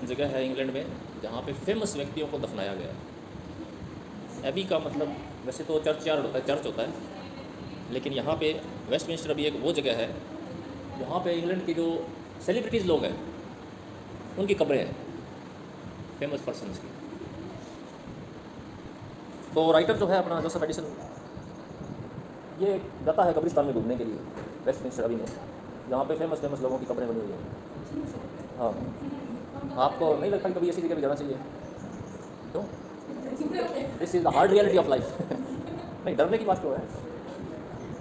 जगह है इंग्लैंड में जहाँ पे फेमस व्यक्तियों को दफनाया गया है। एबी का मतलब वैसे तो चर्च यार्ड होता है, चर्च होता है, लेकिन यहाँ पे वेस्टमिंस्टर अभी एक वो जगह है जहाँ पे इंग्लैंड के जो सेलिब्रिटीज़ लोग हैं उनकी कब्रें हैं, फेमस पर्सनस की। तो राइटर जो है अपना जोसेफ एडिसन, ये जाता है कब्रिस्तान में घूमने के लिए वेस्टमिंस्टर अभी में, जहाँ पे फेमस फेमस लोगों की कब्रें बनी हुई हैं। हाँ, आपको नहीं लगता कि कभी ऐसी जगह पे जाना चाहिए? क्यों? This is the hard reality of life. नहीं, डरने की बात क्यों है?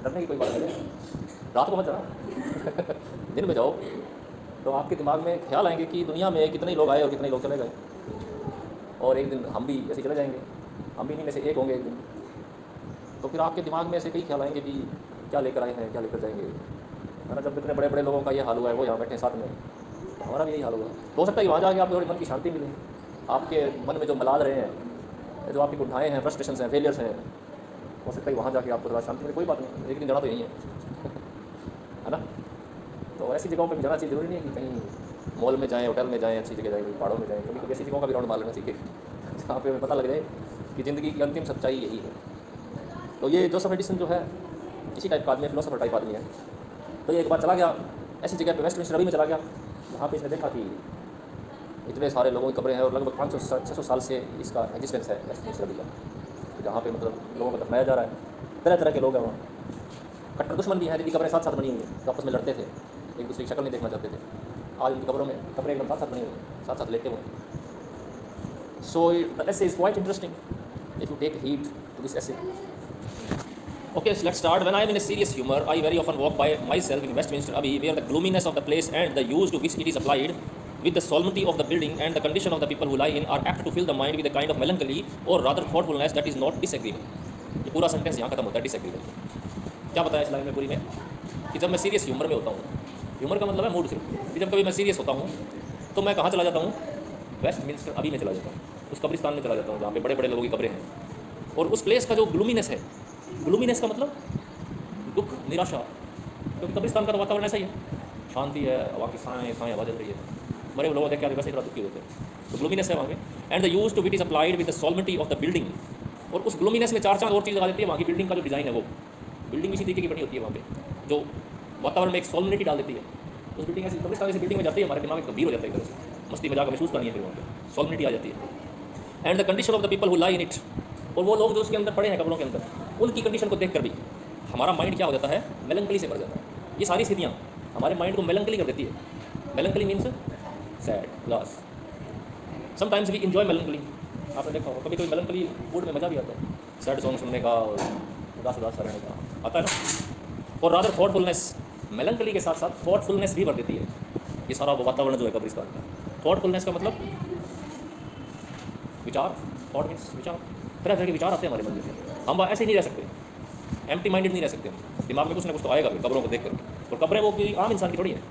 डरने की कोई बात नहीं है। रात को मत जाना। दिन में जाओ तो आपके दिमाग में ख्याल आएंगे कि दुनिया में कितने लोग आए और कितने लोग चले गए, और एक दिन हम भी ऐसे चले जाएंगे, हम भी इन्हीं में से एक होंगे एक दिन। तो फिर आपके दिमाग में ऐसे कई ख्याल आएंगे कि क्या लेकर आए हैं, क्या लेकर जाएंगे, है ना। जब इतने बड़े बड़े लोगों का ये हाल हुआ है, वो यहाँ बैठे साथ में, तो हमारा भी यही हाल होगा। हो सकता है कि वहाँ जाके आपको थोड़ी मन की शांति मिले, आपके मन में जो मलाल रहे हैं, जो आपकी कुंठाएँ हैं, फ्रस्ट्रेशन हैं, फेलियर्स हैं, हो सकता है वहाँ जाके आपको थोड़ा शांति मिले। कोई बात नहीं, एक दिन जाना तो यही है ना। तो ऐसी जगहों पर भी जाना चाहिए, ज़रूरी नहीं है कि कहीं मॉल में जाएँ, होटल में जाएँ, अच्छी जगह जाएँ, पहाड़ों में जाएँ। कभी कभी ऐसी जगहों का भी राउंड मार लेना सीखे, जहाँ पे हमें पता लग जाए कि ज़िंदगी की अंतिम सच्चाई यही है। तो ये जोसेफ एडिसन जो है इसी टाइप का आदमी है, फिलोसोफर टाइप आदमी है। तो ये एक बार चला गया ऐसी जगह पे, वेस्टमिंस्टर अभी में चला गया, वहाँ पे इसने देखा कि इतने सारे लोगों की कब्रें हैं और लगभग 500-600 साल से इसका एग्जिस्टेंस है वेस्टमिंस्टर अभी का, जहाँ पे मतलब लोगों को दफनाया जा रहा है। तरह तरह के लोग हैं वहाँ, कट्टर दुश्मन भी हैं जिनकी कब्रें साथ साथ बनी हुई हैं, जो आपस में लड़ते थे, एक दूसरे की शक्ल नहीं देखना चाहते थे। आज उनकी कब्रों में कब्रें एकदम साथ साथ बनी हुई हैं, साथ साथ लेटे हुए हैं। So the essay is quite interesting if you take heed to this essay. Okay, so let's start. When I am in a serious humor, I very often walk by myself in Westminster Abbey, where the gloominess of the place and the use to which it is applied, with the solemnity of the building and the condition of the people who lie in, are apt to fill the mind with a kind of melancholy or rather thoughtfulness that is not disagreeable. ये पूरा sentence यहाँ खत्म होता है डिसएग्रीबल। क्या बताया इस line में पूरी में कि जब मैं सीरियस ह्यूमर में होता हूँ, ह्यूमर का मतलब है मूड से, कि जब कभी मैं सीरियस होता हूँ तो मैं कहाँ चला जाता हूँ? वेस्टमिंस्टर अभी में चला जाता हूँ, उस कब्रिस्तान में चला जाता हूँ जहाँ पे बड़े बड़े लोगों की कब्रें हैं। और उस प्लेस का जो ग्लूमीनेस है, ग्लूमीनेस का मतलब दुख, निराशा, क्योंकि कब्रिस्तान का तो वातावरण ऐसा ही है, शांति है, हवा की साएँ साएँ हवा चल रही है, मरे हुए लोग देख के वैसे इतना दुखी होते हैं, तो ग्लूमीनेस है वहाँ पे। And the use to wit is applied with the solidity of the building, और उस ग्लूमीनेस में चार चांद और चीज़ लगा देती है वहाँ की बिल्डिंग का जो डिज़ाइन है, वो बिल्डिंग इसी तरीके की बनी होती है वहाँ पे, जो वातावरण में एक सॉलिडिटी डाल देती है। उस बिल्डिंग ऐसी कब्रिस्तान ऐसी बिल्डिंग में जाती है, हमारे दिमाग में गंभीर हो जाता है, एक तरह से मस्ती मजाक महसूस करनी है, फिर वहाँ पे सॉलिडिटी आ जाती है। And the condition of the people who lie in it, और वो लोग जो उसके अंदर पड़े हैं कब्रों के अंदर, उनकी कंडीशन को देख कर भी हमारा माइंड क्या हो जाता है? मेलंकली से भर जाता है। ये सारी स्थितियाँ हमारे माइंड को मेलंकली कर देती है। मेलंकली मीन्स सैड, उदास। समटाइम्स वी इन्जॉय मेलंकली, आपने देखा होगा कभी कभी मेलंकली मूड में मज़ा भी आता है, सैड सॉन्ग सुनने का और उदास उदास सा रहने का आता है ना। और रादर थॉटफुलनेस, मेलंकली के साथ साथ थॉटफुलनेस भी भर देती है ये सारा वातावरण जो है कब्रिस्तान का। थॉटफुलनेस का मतलब विचार, थॉट मीन्स विचार, तरह तरह के विचार आते हैं हमारे मन में। हम ऐसे ही नहीं रह सकते, एम्प्टी माइंडेड नहीं रह सकते, दिमाग में कुछ ना कुछ तो आएगा कब्रों को देख कर। और कब्रें वो कोई आम इंसान की थोड़ी है,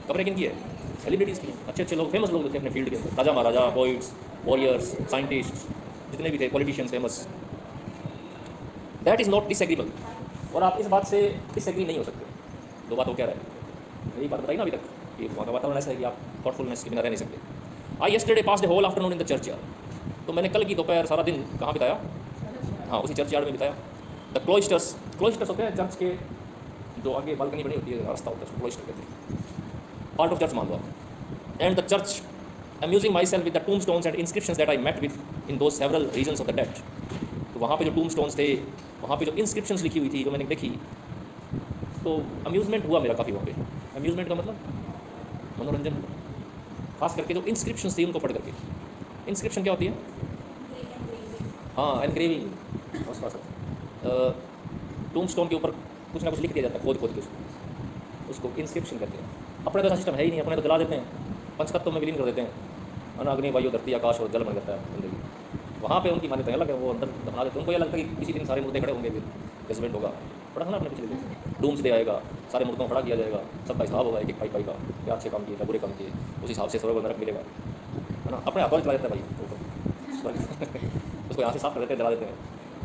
कब्रें किन की है? सेलिब्रिटीज़ की, अच्छे अच्छे लोग, फेमस लोग जो थे अपने फील्ड के अंदर, राजा महाराजा, पोइट्स, वॉरियर्स, साइंटिस्ट, जितने भी थे, politicians famous. That is not disagreeable, और आप इस बात से डिसएग्री नहीं हो सकते। दो बात हो क्या रहा है, यही बात बताई ना अभी तक कि वहाँ का वातावरण ऐसा है कि आप थॉटफुलनेस के बिना रह नहीं सकते। I yesterday pass the whole afternoon in the churchyard, तो मैंने कल की दोपहर सारा दिन कहाँ बिताया? हाँ, उसी चर्च यार्ड में बिताया। द क्लोइस्टर्स, क्लोइस्टर्स होते हैं चर्च के जो आगे बालकनी बनी होती है, रास्ता होता है, उसको क्लोइस्टर कहते हैं, पार्ट ऑफ चर्च मान लो। And the church amusing myself with the tombstones and inscriptions that I met with in those several regions of the dead, तो वहाँ पे जो टूम स्टोन्स थे, वहाँ पे जो इंस्क्रिप्शंस लिखी हुई थी, जो मैंने देखी, तो अम्यूज़मेंट हुआ मेरा काफ़ी वहाँ पे। अम्यूज़मेंट का मतलब मनोरंजन, खास करके जो इंस्क्रिप्शंस थी उनको पढ़ करके। इंस्क्रिप्शन क्या होती है? हाँ, एनग्रेविंग, टूम स्टोन के ऊपर कुछ ना कुछ लिख दिया जाता है, खोद खोद के उसको इंस्क्रिप्शन कहते हैं। अपने तो ऐसा सिस्टम है ही नहीं, अपने तो जला देते हैं, पंचतत्वों में विलीन कर देते हैं, अग्नि वायु धरती आकाश और जल बन जाता है जिंदगी। वहाँ पे उनकी मान्यता अलग है, वो अंदर दफना देते हैं। उनको ये लगता है कि किसी दिन सारे मुर्दे खड़े होंगे, फिर जजमेंट होगा, पढ़ा था ना अपने पिछले दिन, डूम्स डे आएगा, सारे मुर्दों को खड़ा किया जाएगा, सबका हिसाब होगा एक एक पाई का, क्या अच्छे काम किए, क्या बुरे काम किए, उस हिसाब से स्वर्ग नरक मिलेगा, है ना। अपने हाथों में चला जाता है भाई, उसको यहाँ से साफ कर देते हैं, जला देते हैं,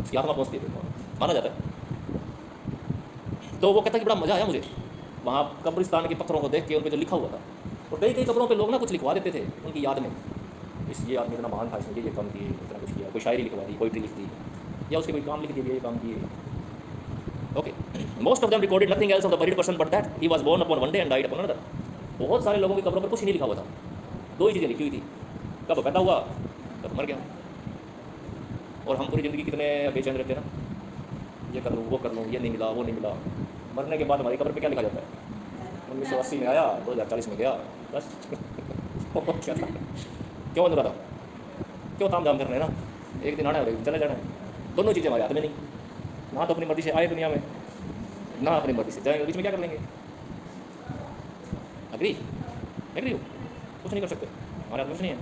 उसकी आत्मा पहुँचती है, माना जाता है। तो वो कहता है कि बड़ा मज़ा आया मुझे वहाँ कब्रिस्तान के पत्थरों को देख के, उन पर जो लिखा हुआ था, और कई कई कब्रों पे लोग ना कुछ लिखवा देते थे उनकी याद में, ये आदमी इतना महान था, इसने ये काम किए, इतना कुछ किया, कोई शायरी लिखवा दी, पोइट्री लिख दी, या उसके कोई काम लिख दिया, ये काम किए। Okay, most of them recorded nothing else of the buried person but that he was born upon one day and died upon another. बहुत सारे लोगों की कब्रों पर कुछ नहीं लिखा हुआ था, दो ही चीज़ें लिखी हुई थी, कब पैदा हुआ कब मर गया। और हम पूरी ज़िंदगी कितने बेचैन रहते हैं ना, ये कर लूँ वो कर लूँ, ये नहीं मिला वो नहीं मिला। मरने के बाद हमारी कब्र पे क्या लिखा जाता है, 1980 में आया 2040 में गया, बस। क्या था, क्यों अधूरा था, क्यों ताम झाम करना है ना, एक दिन आना है चले जाना है। दोनों चीज़ें हमारे हाथ में नहीं, ना तो अपनी मर्जी से आए दुनिया में, ना अपनी मर्जी से जाएंगे, बीच में क्या कर लेंगे। अग्री एग्री हो, कुछ नहीं कर सकते, हमारे हाथ में कुछ नहीं है।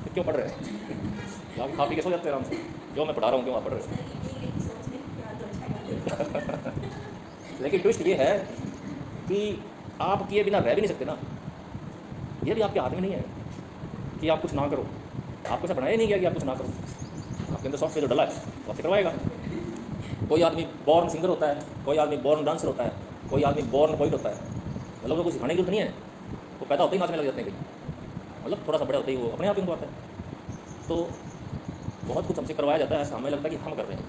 तो क्यों पढ़ रहे हैं, आप खा पी के सो जाते हैं आराम से, जो मैं पढ़ा रहा हूँ क्यों आप पढ़ रहे हैं। लेकिन ट्विस्ट ये है कि आप किए बिना रह भी नहीं सकते ना, ये भी आपके हाथ में नहीं है कि आप कुछ ना करो, आपको ऐसा बनाया ही नहीं गया कि आप कुछ ना करो, आपके अंदर सॉफ्टवेयर जो डला है वो आपसे करवाएगा। कोई आदमी बॉर्न सिंगर होता है, कोई आदमी बॉर्न डांसर होता है, कोई आदमी बॉर्न पोइट होता है, मतलब उनको सिखाने की जरूरत नहीं है, वो पैदा होते ही नाचने लग जाते हैं कहीं, मतलब थोड़ा सा बड़ा होते ही वो अपने आप ही उनको आता है। तो बहुत कुछ हमसे करवाया जाता है, ऐसा हमें लगता है कि हम कर रहे हैं,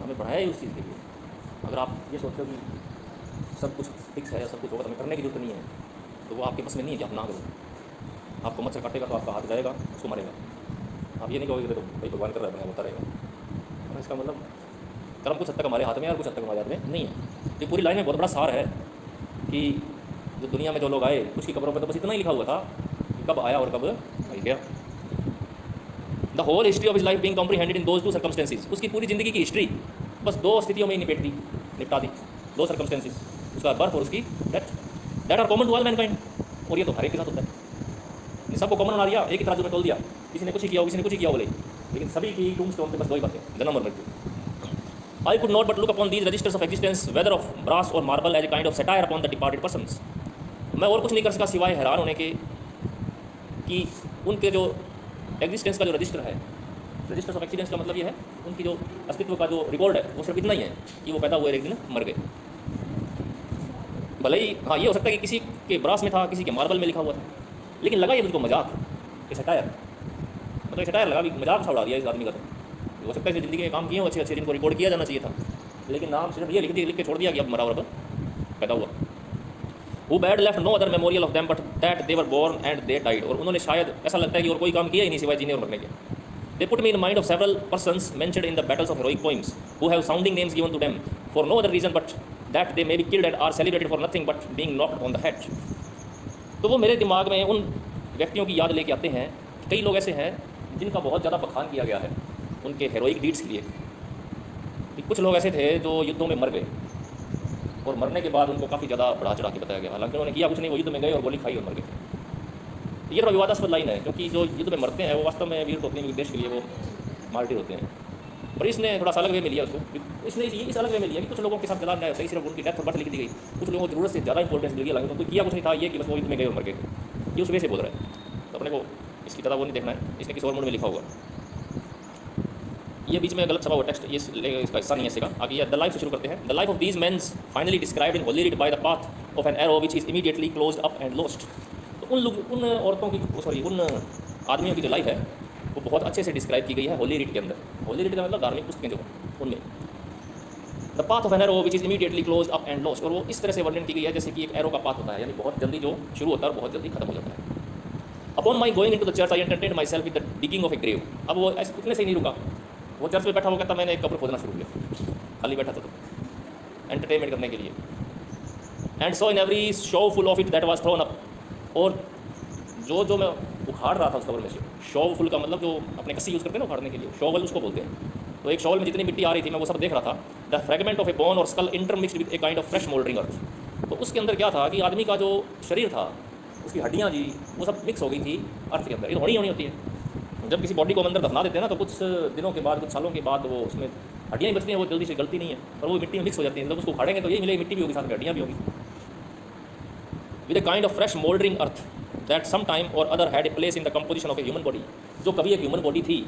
हमें बढ़ाया ही उस चीज़ के लिए। अगर आप ये सोचते हो कि सब कुछ फिक्स है या सब कुछ होगा तो हमें करने की जरूरत नहीं है, तो वो आपके बस में नहीं है कि आप ना करो। आपको मच्छर काटेगा तो आपका हाथ जाएगा, उसको मारेगा, आप ये नहीं कहोगे तो भाई भगवान कर रहा है होता रहेगा। तो इसका मतलब कर्म कुछ हद तक हमारे हाथ में और कुछ हद तक हमारे हाथ में नहीं है। ये पूरी लाइन में बहुत बड़ा सार है कि जो दुनिया में जो लोग आए उसकी कब्रों पर तो बस इतना ही लिखा हुआ था कि कब आया और कब गया। The whole history of his life being comprehended in those two circumstances, उसकी पूरी ज़िंदगी की हिस्ट्री बस दो स्थितियों में ही निपटा दी, दो सर्कमस्टेंसेस, उसका बर्थ और उसकी death, that are common to all mankind. और ये तो हर एक के साथ होता है, सबको कॉमन बना दिया, एक ही तराजू में तोल दिया, किसी ने कुछ ही किया किसी ने कुछ ही किया बोले, लेकिन सभी की टूम्बस्टोन पे बस दो ही बातें, जन्म और मृत्यु। I could not but look upon these registers of existence, whether of brass or marble, as a kind of satire upon the departed persons. मैं और कुछ नहीं कर सका सिवाय हैरान होने के कि उनके जो एग्जिस्टेंस का जो रजिस्टर है, रजिस्टर्स ऑफ एक्सीडेंस का मतलब ये है उनकी जो अस्तित्व का जो रिकॉर्ड है वो सिर्फ इतना ही है कि वो पैदा हुए एक दिन मर गए। भले ही हाँ ये हो सकता है कि किसी के ब्रास में था, किसी के मार्बल में लिखा हुआ था, लेकिन लगा ये बिल्कुल मजाक, ये सटायर, मतलब सटायर लगा, मजाक सा उड़ा दिया इस आदमी का। तो हो सकता है ज़िंदगी में काम किए हो अच्छे अच्छे जिनको रिकॉर्ड किया जाना चाहिए था, लेकिन नाम सिर्फ ये लिख के छोड़ दिया कि अब मरा और अब पैदा हुआ। Who bad left no other memorial of them but that they were born and they died, और उन्होंने शायद ऐसा लगता है कि और कोई काम किया ही नहीं सिवाय जीने और मरने के। They put me in mind of several persons mentioned in the battles of heroic poems who have sounding names given to them for no other reason but that they may be killed and are celebrated for nothing but being knocked on the head. तो वो मेरे दिमाग में उन व्यक्तियों की याद लेके आते हैं, कई लोग ऐसे हैं जिनका बहुत ज़्यादा बखान किया गया है उनके हेरोइक डीड्स के लिए। कुछ लोग ऐसे थे जो युद्धों में मर गए और मरने के बाद उनको काफ़ी ज़्यादा बढ़ा चढ़ा के बताया गया, हालांकि उन्होंने किया कुछ नहीं, वो युद्ध में गए और गोली खाई और मर गए। ये थोड़ा विवादास्पद लाइन है क्योंकि जो युद्ध में मरते हैं वो वास्तव में वीर तो अपने देश के लिए वो मार्टिर होते हैं, पर इसने थोड़ा सा अलग वे में लिया उसको, इसने इस अलग वे में लिया कि कुछ लोगों के साथ जला न्याय होता है, सिर्फ उनकी डेथ पर बर्थ लिख दी गई, कुछ लोगों को जरूरत से ज़्यादा इंपॉर्टेंस मिल गया, हालांकि उनको किया कुछ नहीं था, ये कि बस वो युद्ध में गए और मर गए, ये उस वे से बोल रहा है। तो अपने को इसकी तरह वो नहीं देखना है, इसने किसी और मोड में लिखा हुआ, ये बीच में गलत छपा हुआ टेक्स्ट, ये इसका हिस्सा नहीं है इसका। आगे द लाइफ से शुरू करते हैं। The life of these mens finally described in holy read by the path of an arrow which is immediately closed up and lost. तो उन औरतों की उन आदमियों की जो लाइफ है वो बहुत अच्छे से डिस्क्राइब की गई है होली रीड के अंदर। होली रीड का मतलब धार्मिक पुस्तकें जो उनमें the path of an arrow which is immediately closed up and lost, और वो इस तरह से वर्णन की गई है जैसे कि एक एरो का पाथ होता है, यानी बहुत जल्दी जो शुरू होता है और बहुत जल्दी खत्म हो जाता है। Upon my going into the church I entertained myself with the digging of a grave. अब वो इतने से ही नहीं रुका, वो चर्च में बैठा हुआ कहता मैंने एक कब्र खोदना शुरू किया, खाली बैठा था तो एंटरटेनमेंट करने के लिए। And so in every show full of it that was thrown up, और जो मैं उखाड़ रहा था उस कब्र में से, शो फुल का मतलब जो अपने कस्सी यूज़ करते हैं ना उखाड़ने के लिए, शोवल उसको बोलते हैं। तो एक शॉवल में जितनी मिट्टी आ रही थी मैं वो सब देख रहा था। The fragment of a bone or skull intermixed with a kind of fresh mouldering earth. तो उसके अंदर क्या था कि आदमी का जो शरीर था, उसकी हड्डियाँ जी वो सब मिक्स हो गई थी अर्थ के अंदर। ये होनी होती है जब किसी बॉडी को अंदर दफना देते हैं ना, तो कुछ दिनों के बाद कुछ सालों के बाद वो उसमें हड्डियाँ ही बचती हैं, वो जल्दी से गलती नहीं है, और वो मिट्टी में मिक्स हो जाती है। जब उसको उखाड़ेंगे तो ये मिलेगी, मिट्टी भी होगी, साथ में हड्डियाँ भी होगी। With a kind of fresh mouldering earth that some time or other had a place in the composition of a human body. जो कभी एक ह्यूमन बॉडी थी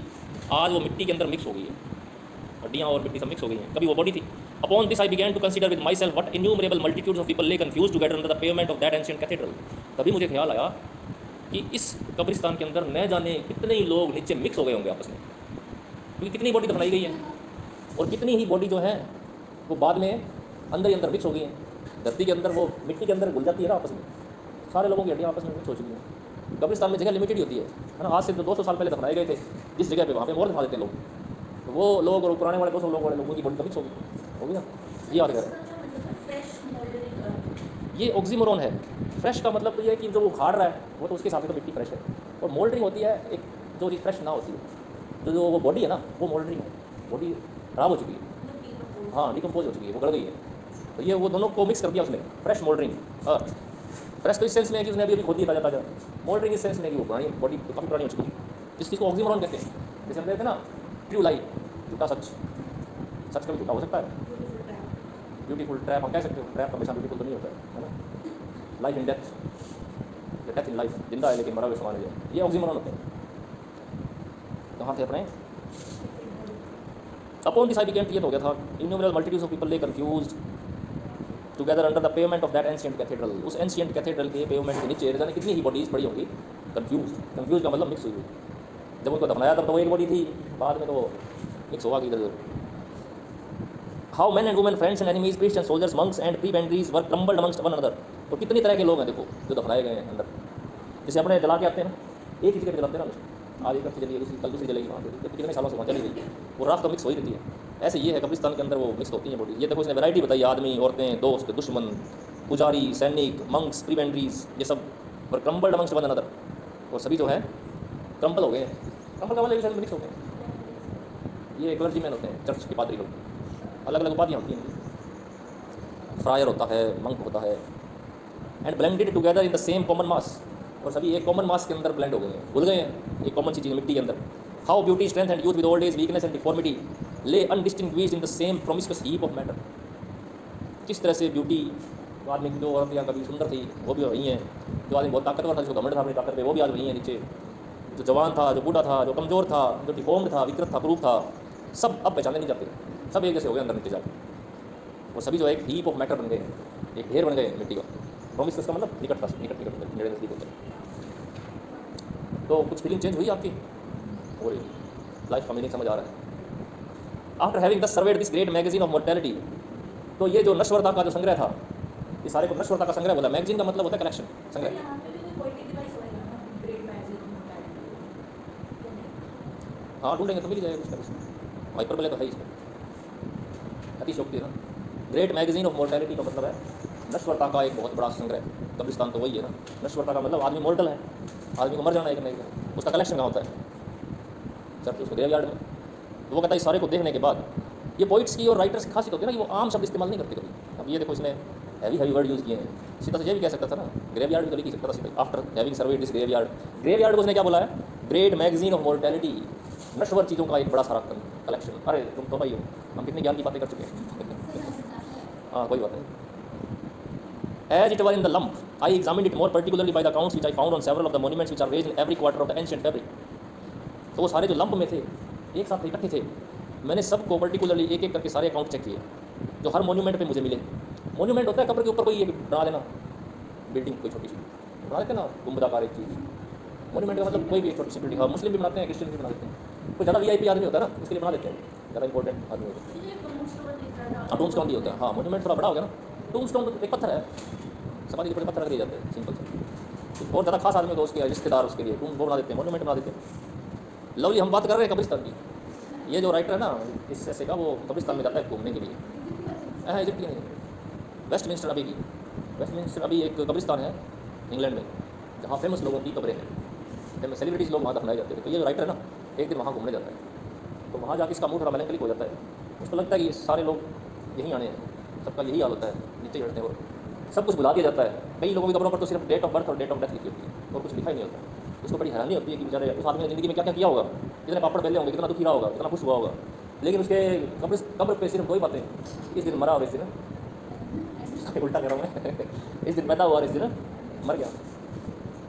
आज वो मिट्टी के अंदर मिक्स हो गई है, हड्डियाँ और मिट्टी सब मिक्स हो गई हैं, कभी वो बॉडी थी। Upon this I began to consider with myself what innumerable multitudes of people lay confused together under the pavement of that ancient cathedral. तभी मुझे ख्याल आया कि इस कब्रिस्तान के अंदर न जाने कितने ही लोग नीचे मिक्स हो गए होंगे आपस में, क्योंकि कितनी बॉडी दफनाई गई है और कितनी ही बॉडी जो है वो बाद में अंदर ही अंदर मिक्स हो गई है। धरती के अंदर वो मिट्टी के अंदर घुल जाती है ना आपस में, सारे लोगों की हड्डियाँ आपस में मिक्स हो चुकी हैं। कब्रिस्तान में जगह लिमिटेड ही होती है ना। आज से तो 200 साल पहले दफनाए गए थे जिस जगह पे, वहाँ पे और दफना देते लोग, तो वो लोग और पुराने वाले 200 लोग वाले लोगों की बॉडी तो मिक्स होगी ना। ये याद करें, ये ऑक्सीमोरॉन है। फ्रेश का मतलब तो ये है कि जो वो उखाड़ रहा है वो तो उसके हिसाब से तो मिट्टी फ्रेश है, और मोल्डरिंग होती है एक जो चीज़ फ्रेश ना होती है। जो वो बॉडी है ना वो मोल्डरिंग है, बॉडी खराब हो चुकी है, हाँ डिकम्पोज हो चुकी है, वो गड़ गई है। तो ये वो दोनों को मिक्स कर दिया उसने, फ्रेश मोल्डरिंग अर्थ। फ्रेश तो इस सेंस में है कि उसने अभी खोद दिया ताजा, मोल्डरिंग इस सेंस में है कि वो पुरानी बॉडी काफ़ी पुरानी हो चुकी है। इस चीज़ को ऑक्सीमोरॉन कहते हैं। जैसे हम कहते हैं ना ट्रू लाइट, झूठा सच, सच कभी झूठा हो सकता है। ब्यूटीफुल ट्रैप हम कह सकते हो, ट्रैप हमेशा ब्यूटीफुल तो नहीं होता है ना। Life in death, death in life, जिंदा है लेकिन मरा हुआ समान है, ये ऑक्सीमोरॉन होते हैं। कहाँ थे अपने? अपॉन दिस आई बिगेन, ये तो हो गया था। इन्यूमरल मल्टीट्यूड्स ऑफ पीपल ले confused together under the pavement of that ancient cathedral. उस एंशिएंट कैथेड्रल के पेवमेंट के नीचे जाने कितनी ही बॉडीज पड़ी होंगी कंफ्यूज का मतलब मिक्स हुई। जब उनको दफनाया तब तो वो एक बॉडी थी, बाद में तो मिक्स होगा कि इधर। How men and women, friends and enemies, priests and soldiers, monks and prebendaries were crumbled amongst one another. तो कितनी तरह के लोग हैं देखो जो दफनाए गए हैं अंदर। जैसे अपने जला के आते हैं ना, एक ही जगह पे जलाते हैं ना, आज एक अच्छी जली, कल दूसरी जलेगी, वहाँ पे कितने सालों से वहाँ चली गई, वो रात तो मिक्स हो ही रहती है। ऐसे ये है कब्रिस्तान के अंदर वो मिक्स होती है बॉडी। ये देखो इसने वैरायटी बताई, आदमी, औरतें, दोस्त, दुश्मन, पुजारी, सैनिक, मंक्स, प्रीबेंडरीज, ये सब वर क्रम्बल्ड अमंगस्ट वन अनदर, और सभी जो है क्रम्बल हो गए हैं। क्रम्बल का मतलब मिक्स हो गए। ये क्लर्जी मैन होते हैं, चर्च के पादरी लोग, अलग अलग उपाधियाँ होती हैं। फ्रायर होता है, मंक होता है। And blended together in the same common mass, और सभी एक कॉमन मास के अंदर ब्लेंड हो गए हैं, घुल गए हैं, एक कॉमन सी चीज़ मिट्टी के अंदर। How beauty, strength and youth with old age, weakness and deformity lay undistinguished in the same promiscuous heap of matter. किस तरह से ब्यूटी, जो आदमी की जो औरत या कभी सुंदर थी वो भी वही हैं, जो आदमी बहुत ताकतवर था, जिसको घमंड था अपनी ताकत पे, वो भी आज वही है नीचे। जो जवान था, जो बूढ़ा था, जो कमज़ोर था, जो डिफॉर्म्ड था, विकृत था, क्रूप था, सब अब पहचाने नहीं जाते, सब एक जैसे हो गए अंदर नीचे जाकर। वो सभी जो एक हीप ऑफ मैटर बन गए, एक ढेर बन गए मिट्टी का। प्रोमिस्कुअस का मतलब निकट था, निकट नेड़े नज़दीक होते हैं। तो कुछ फीलिंग चेंज हुई आपकी, हो रही, लाइफ का मीनिंग समझ आ रहा है। आफ्टर हैविंग दस served this great magazine of mortality, तो ये जो नश्वरता का जो संग्रह था, ये सारे को नश्वरता का संग्रह बोला। मैगजीन का मतलब होता है कलेक्शन, संग्रह। हाँ ढूंढेंगे तो मिल जाएगा कुछ ना कुछ, हाइपरबोले तो है इसमें, अतिशयोक्ति है ना। ग्रेट मैगजीन ऑफ मोर्टेलिटी का मतलब है नश्वरता का एक बहुत बड़ा संग्रह। कब्रिस्तान तो वही है ना, नश्वरता का मतलब आदमी मोर्टल है, आदमी को मर जाना है कि नहीं, उसका कलेक्शन कहाँ होता है? सर उसको ग्रेवयार्ड में। तो वो कहता है सारे को देखने के बाद, ये पोइट्स की और राइटर्स की खासियत होती है ना कि वो आम शब्द इस्तेमाल नहीं करते कभी। अब ये देखो इसने हैवी वर्ड यूज़ किए हैं, सीधा से ये भी कह सकता था ना, ग्रेवयार्ड भी तो लिख सकता था सीधा। After having served this graveyard को उसने क्या बोला है? ग्रेट मैगजीन ऑफ मोर्टेलिटी, नश्वर चीज़ों का एक बड़ा सारा कलेक्शन। अरे तुम तो भाई हो, हम कितनी ज्ञान की बातें कर चुके हैं। हाँ कोई बात नहीं। As it were in the lump, I examined it more particularly by the accounts which I found on several of the monuments which are raised in every quarter of the ancient fabric. तो वो सारे जो lump में थे, एक साथ इकट्ठे थे, मैंने सबको पर्टिकुलरली एक एक करके सारे अकाउंट चेक किए जो हर मोन्यूमेंट पे मुझे मिले। मोन्यूमेंट होता है कब्र के ऊपर कोई एक बना देना, बिल्डिंग कोई छोटी सी बना देते हैं ना, गुंबदाकार एक चीज़। मोन्यूमेंट का मतलब कोई भी एक छोटी सी बिल्डिंग, हाँ मुस्लिम भी बनाते हैं, क्रिश्चियन भी बना देते हैं। कोई ज़्यादा VIP आदमी होता है ना, उसके लिए बना देते हैं, ज़्यादा इंपॉर्टेंट आदमी होता है। हाँ टूम्बस्टोन भी होता है, हाँ मोन्यूमेंट थोड़ा बड़ा हो गया ना। टूम्बस्टोन तो एक पत्थर है, समाधि के ऊपर पत्थर रख दिए जाते हैं, सिंपल से। बहुत ज़्यादा खास आदमी तो उसके रिश्तेदार उसके लिए टूम्ब बना देते हैं, मोन्यूमेंट बना देते हैं। लवली हम बात कर रहे हैं कब्रिस्तान की। ये जो राइटर है ना इस ऐसे का, वो कब्रिस्तान में जाता है घूमने के लिए। है इजिप्ट की नहीं, वेस्टमिंस्टर अभी की। वेस्टमिंस्टर अभी एक कब्रिस्तान है इंग्लैंड में, जहाँ फेमस लोगों की कब्रें हैं, फेमस सेलिब्रिटीज़ लोग वहाँ दफनाए जाते हैं। तो ये जो राइटर है ना, एक दिन वहाँ घूमने जाता है, तो वहाँ जाके इसका मूड थोड़ा मेलैंकोलिक हो जाता है। उसको लगता है कि सारे लोग यहीं आने हैं, सबका यही हाल होता है, नीचे चढ़ते हैं और सब कुछ बुला दिया जाता है। कई लोगों की कब्रों पर तो सिर्फ डेट ऑफ बर्थ और डेट ऑफ डेथ लिखी होती है और कुछ लिखा ही नहीं होता। उसको बड़ी हैरानी होती है कि बेचारे उस आदमी ने ज़िंदगी में क्या क्या किया होगा, कितने पापड़ बेले होंगे, कितना दुखी रहा होगा, कितना खुश हुआ होगा। लेकिन उसके कब्र पे सिर्फ दो ही बातें, इस दिन मरा और इस दिन उल्टा कर रहा हूँ मैं इस दिन पैदा हुआ और इस दिन मर गया।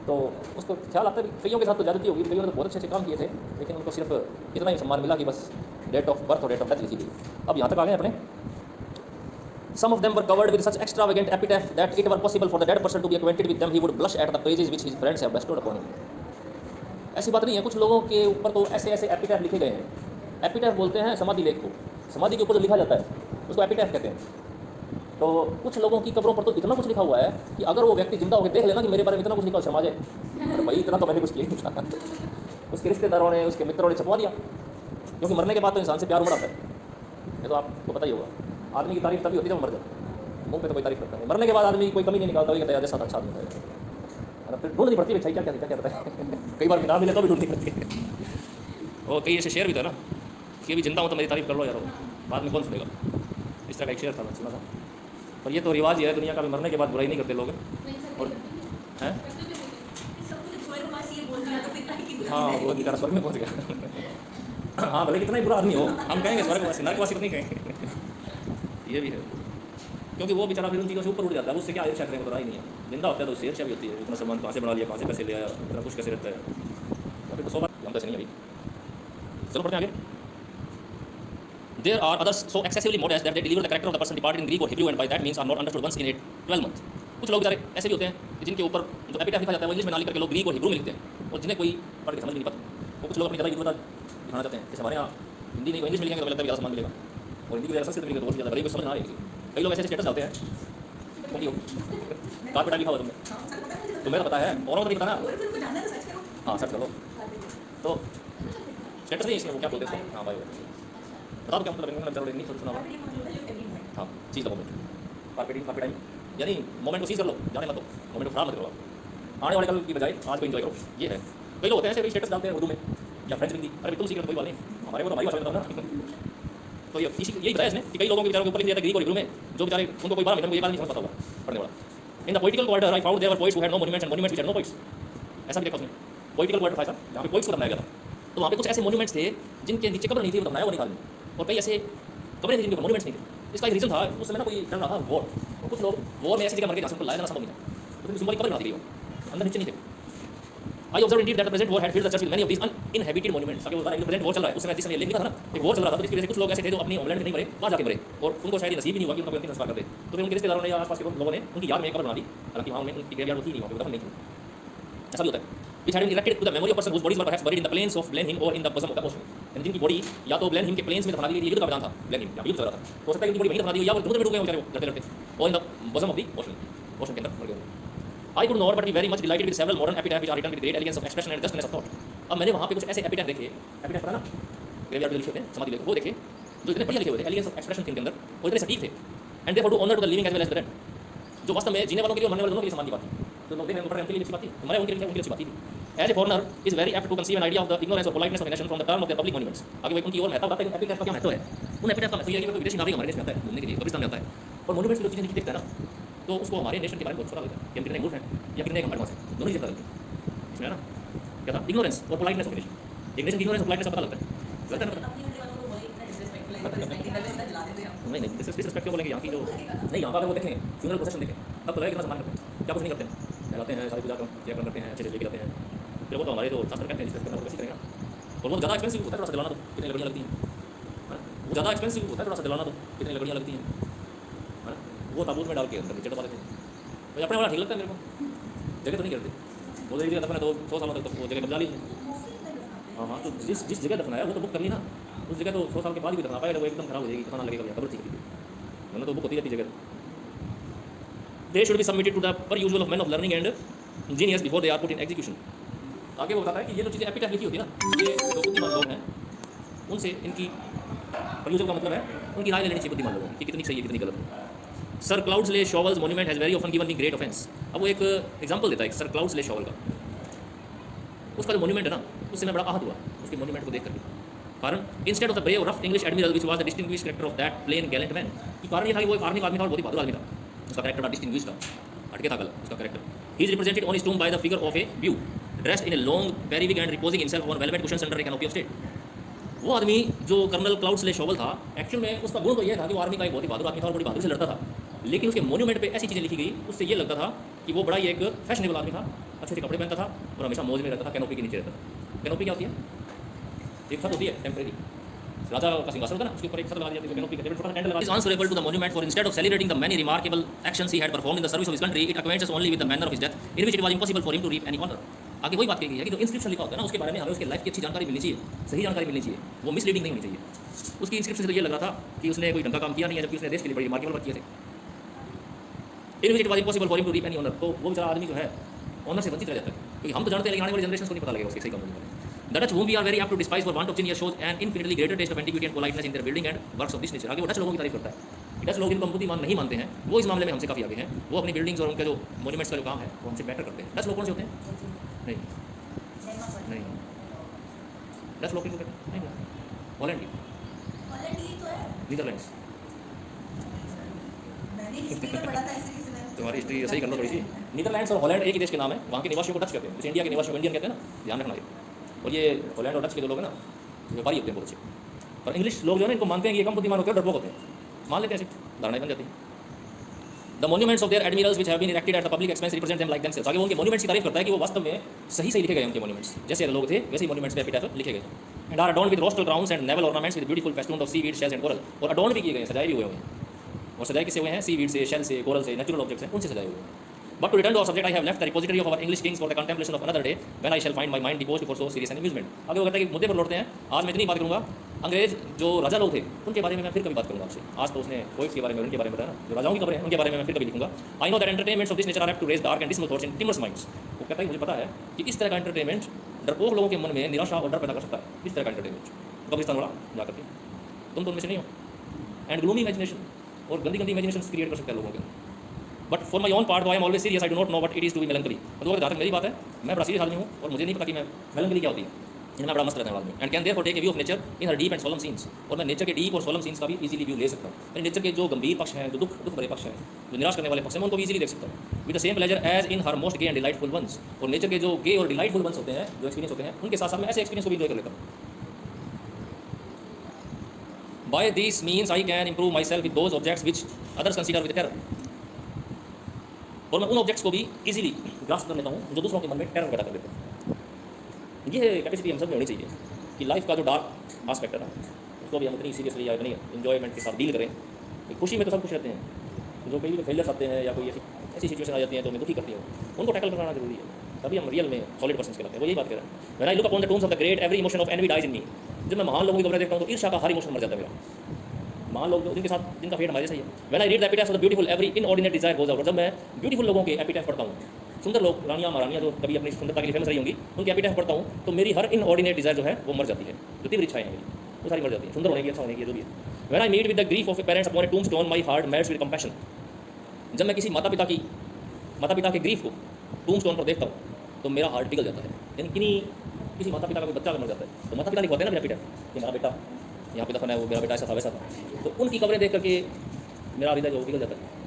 तो उसको ख्याल आता है कि कईयों के साथ तो ज़्यादती होगी, कईयों ने तो बहुत अच्छे काम किए थे, लेकिन उनको सिर्फ इतना ही सम्मान मिला कि बस डेट ऑफ बर्थ और डेट ऑफ डेथ लिखी गई। अब यहाँ तक आ गए अपने Some of them were covered with such extravagant epitaph that it were possible for the dead person to be acquainted with them. He would blush at the praises which his friends have bestowed upon him. ऐसी बात नहीं है, कुछ लोगों के ऊपर तो ऐसे ऐसे एपिटैफ लिखे गए हैं. एपिटैफ बोलते हैं समाधि लेख को. समाधि के ऊपर जो लिखा जाता है उसको एपिटैफ कहते हैं. तो कुछ लोगों की कब्रों पर तो इतना कुछ लिखा हुआ है कि अगर वो व्यक्ति जिंदा होकर देख लेना कि मेरे बारे में इतना कुछ लिखा, शर्मा जाए. अरे भाई इतना तो मैंने कुछ किया नहीं था. उसके रिश्तेदारों ने, उसके मित्रों ने छपवा दिया, क्योंकि मरने के बाद तो इंसान से प्यार उमड़ आता है. ये तो आपको पता ही होगा. आदमी की तारीफ तभी होती है जब मर जाए. मुंह पे तो कोई तारीफ करता है, मरने के बाद आदमी कोई कमी नहीं निकालता. वही कहता है जैसा अच्छा आदमी है. फिर ढूंढनी पड़ती है क्या क्या क्या कहता है. कई बार ना मिले तो भी ढूंढनी पड़ती है. और कई ऐसे शेयर भी था ना कि अभी जिंदा हो तो मेरी तारीफ कर लो यार, बाद में कौन सुनेगा. इस तरह का एक शेयर था, मैं सुना था. पर ये तो रिवाज ही है दुनिया का भी, मरने के बाद बुराई नहीं करते लोग. और हैं हाँ वो बेचारा स्वर्ग में पहुँच गया. हाँ भले कितना ही बुरा आदमी हो, हम कहेंगे स्वर्गवासी, नरकवासी तो नहीं कहेंगे. ये भी है, क्योंकि वो बेचारा फिर उन चीज़ों से ऊपर उड़ जाता है. उससे क्या ईर्ष्या करेंगे, तो नहीं है. जिंदा होता है तो उससे ईर्ष्या भी होती है. इतना सामान कहाँ से बना लिया, कहाँ से पैसे ले आया, इतना कुछ कैसे रहता है. अभी तो 100 बार हम कैसे नहीं अभी. चलो पढ़ते हैं आगे. There are others so excessively modest that they deliver the character of the person departed in Greek or Hebrew and by that means are not understood once in 12 months. कुछ लोग बेचारे ऐसे भी होते हैं कि जिनके ऊपर जो एपिटैफ लिखा जाता है वो इंग्लिश में ना लिख करके लोग ग्रीक और हिब्रू में लिखते हैं, और जिन्हें कोई पढ़ के समझ नहीं पाता. वो कुछ लोग अपनी ज़्यादा युद्धता दिखाना चाहते हैं. जैसे हमारे यहाँ हिंदी नहीं, इंग्लिश में लिखेंगे तो लगता है ज़्यादा सम्मान मिलेगा, और हिंदी की वजह संस्कृत में लिखेंगे तो बहुत ज़्यादा बड़ी समझ ना आएगी. कई लोग ऐसे स्टेटस डालते हैं. कारपेटा लिखा हुआ तुमने, तुम्हें तो पता है, औरों को नहीं पता ना. हाँ सर्च करो तो स्टेटस नहीं, इसमें वो क्या बोलते हैं. हाँ भाई बता दो क्या मतलब नहीं सुना. हाँ चीज़ का मोमेंट, कार्पेटिंग यानी मोमेंट को सीज कर लो, जाने मत दो, मोमेंट को खराब मत करो. आने वाले कल की बजाय आज को एंजॉय करो. ये है. कई लोग होते हैं ऐसे स्टेटस डालते हैं उर्दू में या फ्रेंच में. अरे तुम सीख कोई बात नहीं, हमारे को तो हमारी भाषा में बताओ ना. तो ये यही बताया इसने कि कई लोगों के बेचारों के ऊपर लिख दिया था ग्रीक और हिब्रू में, जो बेचारे उनको कोई 12 महीने में एक बात नहीं समझ पाता होगा पढ़ने वाला. In the poetical quarter I found there were poets who had no monuments and monuments which had no poets. ऐसा भी देखा उसने. पोइटिकल क्वार्टर था जहाँ पे पोइट्स को बनाया गया था. तो वहाँ पे कुछ ऐसे मॉन्यूमेंट्स थे जिनके नीचे कब्र नहीं थी, वो बनाया वो निकाल. और कई ऐसे कब्रें थी जिनके ऊपर मॉन्यूमेंट्स नहीं थे. इसका एक रीज़न था, उस समय ना कोई चल रहा था वॉर, और कुछ लोग वॉर में ऐसी जगह मर के जहाँ से उनको लाया जाना संभव नहीं था, तो फिर सिंबॉलिक कब्र बना दी गई. अंदर नीचे नहीं थे. I observe indeed that the present war had filled the church with many of these uninhabited monuments. आगे बता रहा है कि प्रेजेंट वॉर चल रहा है, उस समय जिस समय लिख लिखा था ना, एक वॉर चल रहा था, तो इसकी वजह से कुछ लोग ऐसे थे जो अपनी होमलैंड में नहीं मरे, वहाँ जाके मरे, और उनको शायद नसीब ही नहीं हुआ कि उनका अंतिम संस्कार करते. तो फिर उनके रिश्तेदारों ने या आसपास के लोगों ने उनकी याद में एक कब्र बना दी. हालांकि वहाँ उनकी ग्रेवयार्ड थी नहीं, वहाँ पे दफन नहीं थी. ऐसा भी होता है. Which had been erected to the memory of person whose bodies were perhaps buried in the plains of Blenheim or in the bosom of the ocean. यानी जिनकी बॉडी या तो ब्लेनहिम के प्लेन्स में दफना दी गई, युद्ध का मैदान था ब्लेनहिम, यहाँ युद्ध चल रहा था, तो हो सकता है कि उनकी बॉडी वहीं दफना दी गई या वो समुद्र में डूब गए बेचारे लड़ते लड़ते, और in the bosom of the ocean, ocean के अंदर मर गए. I could not but be very much delighted with several modern epitaphs which are written with great elegance of expression and justness of thought. अब मैंने वहाँ पे कुछ ऐसे एपिटैफ देखे, एपिटैफ पता ना ग्रेवयार्ड में लिखे होते हैं, समाधि लेख, वो देखे जो इतने बढ़िया लिखे हुए थे, एलिगेंस ऑफ एक्सप्रेशन थे इनके अंदर, और इतने सटीक थे. And therefore do honour to the living as well as the dead. जो वास्तव में जीने वालों के लिए और मरने वाले दोनों के लिए समान की बात थी. तो लोग देख रहे हैं उनके लिए अच्छी बात थी, हमारे उनके लिए अच्छी बात थी. As a foreigner is very apt to conceive an idea of the ignorance or politeness of a nation from the term of their public monuments. आगे वो उनकी और महत्व बताते हैं. एपिटैफ का क्या महत्व है? उन एपिटैफ का महत्व ये है कि कोई विदेशी नागरिक हमारे देश में आता है घूमने के लिए, कब्रिस्तान में आता है, और मॉन्यूमेंट्स की जो चीज़ें नीचे देखता है ना, तो उसको हमारे नेशन के बारे में बहुत छोटा लगता है कि हम कितने मूर्ख हैं या कितने हमारे पास है. दोनों चीज़ें पता लगती है इसमें है ना. क्या था? इग्नोरेंस और पोलाइटनेस ऑफ नेशन. एक नेशन की इग्नोरेंस और पोलाइटनेस का पता लगता है. नहीं डिसरिस्पेक्ट क्यों बोलेंगे? यहाँ की जो नहीं, यहाँ का अगर वो देखें फ्यूनरल प्रोसेशन देखें तब पता है कितना सम्मान करते हैं. क्या कुछ नहीं करते हैं, कहलाते हैं, सारी पूजा करते हैं, अच्छे से लेके जाते हैं. फिर वो तो हमारे जो शास्त्र कहते हैं जिससे करना कैसे करेगा. और वो ज़्यादा एक्सपेंसिव होता है, थोड़ा सा दिलाना तो कितनी लकड़ियाँ लगती हैं. वो ज़्यादा एक्सपेंसिव होता है, थोड़ा सा दिलाना तो कितनी लकड़ियाँ लगती हैं. वो ताबूत में डाल के अंदर नीचे डबा देते हैं. तो अपने वाला ठीक लगता है मेरे को. जगह तो नहीं करते. वो जगह दफना है तो 100 सालों तक तो वो जगह कब्जा ली. हाँ हाँ, तो जिस जगह दफना है वो तो बुक कर ली ना. उस जगह तो 100 साल के बाद भी दफना पाएगा, वो एकदम खराब हो जाएगी, पता ना लगेगा कब्र ठीक है, वरना तो बुक होती रहती जगह. They should be submitted to the perusal of man of learning and engineers before they are put in execution. आगे वो बताता है कि ये जो चीज़ें एपिटैफ लिखी होती है ना, ये जो बुद्धिमान लोग हैं उनसे इनकी प्रयोजन का मतलब है उनकी राय लेनी चाहिए बुद्धिमान लोगों की कितनी सही है कितनी गलत है. Sir Cloudesley Shovel's monument has very often given me great offence. अब वो एक एग्जांपल देता है सर क्लाउड्सले शॉवल का. उसका जो मॉन्यूमेंट है ना, उससे मैं बड़ा आहत हुआ उसके मॉन्यूमेंट को देख करके. कारण instead of the brave rough English admiral which was the distinguished character of that plain gallant man. कि कारण ये था कि वो एक आर्मी का आदमी था और बहुत ही बहादुर आदमी था. उसका कैरेक्टर बड़ा डिस्टिंग्विश्ड था, हटके था गलत उसका character. He is represented on his tomb by the figure of a beau dressed in a long periwig and reposing himself on velvet cushions under a canopy of state. वो आदमी जो colonel Cloudesley Shovel था, actual में उसका गुण तो ये था कि वो आर्मी का एक बहुत ही बहादुर आदमी था और बड़ी बहादुरी से लड़ता था. लेकिन उसके मॉन्यूमेंट पे ऐसी चीज़ें लिखी गई, उससे ये लगता था कि वो बड़ा ही एक फैशनेबल आदमी था, अच्छे से कपड़े पहनता था और हमेशा मौज में रहता था, कैनोपी के नीचे रहता था. कैनोपी क्या होती है? एक छत होती है टेम्परेरी, राजा का सिंहासन होता है ना, उसके ऊपर एक छत लगा दिया, कैनोपी कहते हैं, छोटा सा टेंट लगा दिया। Answerable to the monument for instead of celebrating the many remarkable actions he had performed in the service of his country, it acquaints us only with the manner of his death, in which it was impossible for him to reap any honor. आगे वही बात कही गई है कि जो inscription लिखा होता है ना, उसके बारे में हमें उसके लाइफ की अच्छी जानकारी मिलनी चाहिए, सही जानकारी मिलनी चाहिए, वो मिसलीडिंग नहीं होनी चाहिए। उसकी इंस्क्रिप्शन से तो ये लग रहा था कि उसने कोई ढंग का काम किया नहीं है, जबकि उसने देश के लिए बड़ी रिमार्केबल वर्क किए थे। In which it was impossible for him to reap any honour, तो वो बेचारा आदमी जो है ऑनर से वंचित रह जाता है, क्योंकि हम तो जानते हैं लेकिन आने वाली जनरेशन को नहीं पता लगेगा उसके सही काम होने वाले। The Dutch, whom we are very apt to despise for want of genius, shows an infinitely greater taste of antiquity and politeness in their building and works of this nature. आगे वो डच लोगों की तारीफ करता है। Dutch लोग जिनको हम बुद्धिमान नहीं मानते हैं, वो इस मामले में हमसे काफ़ी आगे हैं। वो अपनी बिल्डिंग्स और उनके जो मोन्यूमेंट्स का जो काम है वो हमसे बेटर करते हैं। डच लोग कौन से होते हैं? नहीं डच लोग किनको कहते हैं? नहीं, हॉलैंड की, नीदरलैंड्स। तुम्हारी हिस्ट्री सही कर लो थोड़ी सी। नीदरलैंड्स और हॉलैंड एक ही देश के नाम है, वहाँ के निवासियों को डच कहते हैं, जैसे इंडिया के निवासियों को इंडियन कहते हैं ना, ध्यान रखना ये। और ये हॉलैंड और डच के जो लोग हैं ना, व्यापारी होते हैं बहुत अच्छे, और इंग्लिश लोग जो है ना इनको मानते हैं कि ये कम बुद्धिमान होते हैं, डरपोक होते हैं, मान लेते हैं, ऐसी धारणाएं बन जाती हैं। The monuments of their admirals which have been erected at the public expense represent them like themselves. आगे वो उनके मॉन्यूमेंट्स की तारीफ करता है कि वो वास्तव में सही लिखे गए उनके मॉन्यूमेंट्स, जैसे लोग थे वैसे ही मॉन्यूमेंट्स पे एपिटाफ लिखे गए। And are adorned with rostral crowns and naval ornaments with beautiful festoons of seaweed, shells and coral, और अडॉर्न भी किए गए, सजाए भी हुए हैं, और सजाए किससे हुए हैं? सीवीड से, शेल से, कोरल से, नेचुरल ऑब्जेक्ट्स हैं, उनसे सजाए हुए हैं। But to return to our subject, I have left the repository of our English kings for the contemplation of another day, when I shall find my mind disposed for so serious an amusement. आगे वो कहता है कि मुद्दे पर लौटते हैं। आज मैं इतनी बात करूँगा, अंग्रेज जो राजा लोग थे उनके बारे में मैं फिर कभी बात करूँगा आपसे। आज तो उसने पोइट्स के बारे में, उनके बारे में बताया ना, जो राजाओं की खबरें हैं उनके बारे में मैं फिर कभी लिखूँगा। I know that entertainments of this nature are apt to raise dark and dismal thoughts in timorous minds. वो कहता है मुझे पता है कि इस तरह का एंटरटेनमेंट डरपोक लोगों के मन में निराशा और डर पैदा कर सकता है। इस तरह का एंटरटेनमेंट कब्रिस्तान वाला जा करके, तुम तो उनमें से नहीं हो। एंड ग्लूमी इमेजिनेशन, और गंदी गंदी इमेजिनेशन क्रिएट कर सकता है लोगों के। But for my own part I am always serious, I do not know what it is to be melancholy. तो जहाँ तक मेरी बात है, मैं बड़ा सीरियस आदमी हूँ और मुझे नहीं पता कि मैं मेलंकली क्या होती है, मैं बड़ा मस्त रहता हूँ आदमी। And can therefore take a view of nature in her deep and solemn scenes, और मैं नेचर के डीप और सोलम सीन्स का भी इजीली व्यू ले सकता हूँ। मैं नेचर के जो गंभीर पक्ष हैं, जो दुख भरे पक्ष हैं, जो निराश करने वाले पक्ष हैं, मैं उनको भी इजीली देख सकता हूँ with the same pleasure as in her most gay and delightful ones. और नेचर के जो गे और डिलाइटफुल वंस होते हैं, जो एक्सपीरियंस होते हैं, उनके साथ साथ मैं ऐसे एक्सपीरियंस को भी एंजॉय कर लेता हूँ। By this means I can improve myself with those objects which others consider with terror, और मैं उन ऑब्जेक्ट्स को भी इजीली ग्रास्प कर लेता हूँ जो दूसरों के मन में टेरर पैदा कर देते हैं। ये कैपेसिटी हम सब में होनी चाहिए कि लाइफ का जो डार्क आस्पेक्ट है ना, उसको भी हम इतनी सीरियसली या इतनी इन्जॉयमेंट के साथ डील करें। खुशी में तो सब खुश रहते हैं, जो कई फेलियर्स आते हैं या कोई ऐसी सिचुएशन आ जाती है तो मैं दुखी करती हूँ, उनको टैकल करना जरूरी है, तभी हम रियल में सॉलिड पर्सन कहलाते हैं। वो यही बात कर रहे हैं। When I look upon the tombs of the great, every emotion of envy dies in me. जब मैं महान लोगों की कब्रें देखता हूँ तो ईर्ष्या का हर इमोशन मर जाता है मेरा। महान लोग जिनके साथ जिनका फेट हमारे सही है। When I read the epitaph of the beautiful, every inordinate desire goes out. जब मैं ब्यूटीफुल लोगों के एपिटाफ पढ़ता हूँ, सुंदर लोग, रानियाँ महारानियाँ जो कभी अपनी सुंदरता के लिए फेमस रही होंगी, उनके एपिटाफ पढ़ता हूँ तो मेरी हर इनऑर्डिनेट डिजायर जो है वो मर जाती है, जो तीव्र इच्छाएं हैं मेरी वो सारी मर जाती है, सुंदर होने की, अच्छा होने की, जो भी है। When I meet with the grief of parents upon a tombstone, my heart melts with compassion. जब मैं किसी माता पिता के ग्रीफ को टूम्बस्टोन पर देखता हूँ तो मेरा हार्ट पिघल जाता है। यानी किसी माता पिता का कोई बच्चा अगर मर जाता है तो माता पिता लिखवाते हैं ना मेरा एपिटाफ कि मेरा बेटा यहाँ पे दफन है, वो मेरा बेटा ऐसा था वैसा था, तो उनकी कब्रें देख करके मेरा हृदय जो पिघल जाता है।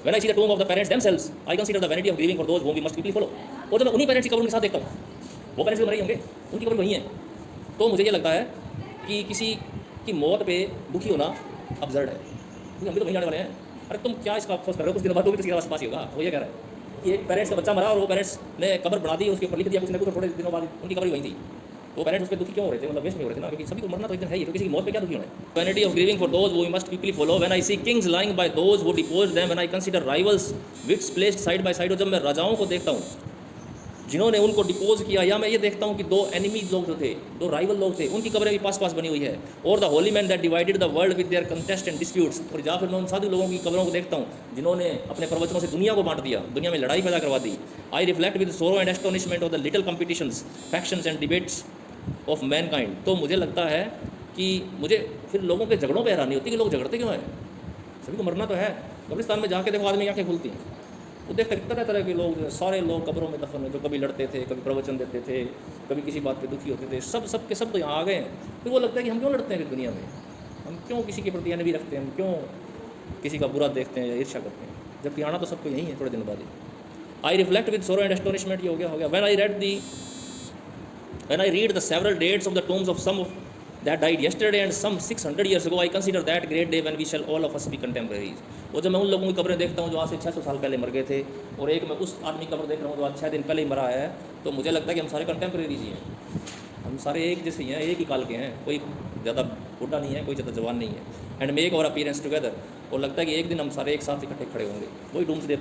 When I see the tomb of the parents themselves, I consider the vanity of grieving for those whom we must quickly follow. और जब मैं उन्हीं पेरेंट्स की कब्र के साथ देखता हूँ, वो पेरेंट्स भी मरे होंगे, उनकी कब्र वहीं है, तो मुझे ये लगता है कि किसी की मौत पे दुखी होना अब्सर्ड है, क्योंकि हम भी तो वहीं जाने वाले हैं। अरे तुम क्या इसका अफसोस कर रहे हो, कुछ दिन बाद तो भी किसी के पास ही होगा। वो ये कह रहा है कि एक पेरेंट्स का बच्चा मरा और वो पेरेंट्स ने कब्र बना दी, उसके ऊपर लिख दिया कुछ न कुछ, थोड़े दिनों बाद उनकी कब्र वहीं थी। वो पेरेंट्स उस पर दुखी क्यों हो रहे थे, मतलब वेस्ट में हो रहे थे ना, क्योंकि सभी को मरना तो एक दिन है ही, तो किसी की मौत पे क्या दुखी होना है। Vanity of grieving for those we must quickly follow. When I see kings lying by those who deposed them, when I consider rival wits placed side by side. और जब मैं राजाओं को देखता हूँ जिन्होंने उनको डिपोज किया, या मैं ये देखता हूँ कि दो एनिमीज लोग जो थे, दो राइवल लोग थे, उनकी कब्रें भी पास पास बनी हुई है। और the Holi man that divided the world with their contest and disputes. और या फिर मैं उन साधु लोगों की कब्रों को देखता हूँ जिन्होंने अपने प्रवचनों से दुनिया को बांट दिया, दुनिया में लड़ाई पैदा करवा दी। I reflect with sorrow and astonishment of the little competitions, factions and debates of mankind. तो मुझे लगता है कि मुझे फिर लोगों के झगड़ों पर हैरानी होती है कि लोग झगड़ते क्यों हैं, सभी को मरना तो है। कब्रिस्तान में जाके देखो आदमी आँखें खुलती हैं, वो देखते तरह तरह के लोग, सारे लोग कब्रों में दफन है, जो कभी लड़ते थे, कभी प्रवचन देते थे, कभी किसी बात पे दुखी होते थे, सब के सब तो यहाँ आ गए हैं। फिर वो लगता है कि हम क्यों लड़ते हैं दुनिया में, हम क्यों किसी के प्रति एनवी रखते हैं, हम क्यों किसी का बुरा देखते हैं या ईर्ष्या करते हैं, जबकि आना तो सबको यही है थोड़े दिन बाद ही। I reflect with sorrow and astonishment, ये हो गया। When I read the several dates of the tombs of some that died yesterday and some 600 years ago, I consider that great day when we shall all of us be contemporaries. और जब मैं उन लोगों की कब्रें देखता हूँ जो आज से 600 साल पहले मर गए थे, और एक मैं उस आदमी की कब्र देख रहा हूँ जो आज 6 दिन पहले ही मरा है, तो मुझे लगता है कि हम सारे कंटेम्परेरीज ही हैं, हम सारे एक जैसे ही हैं, एक ही काल के हैं, कोई ज़्यादा बुढ़ा नहीं है, कोई ज़्यादा जवान नहीं है। एंड मेक और अपीयरेंस टुगेदर, और लगता है कि एक दिन हम सारे एक साथ इकट्ठे खड़े होंगे, वही डूम्सडे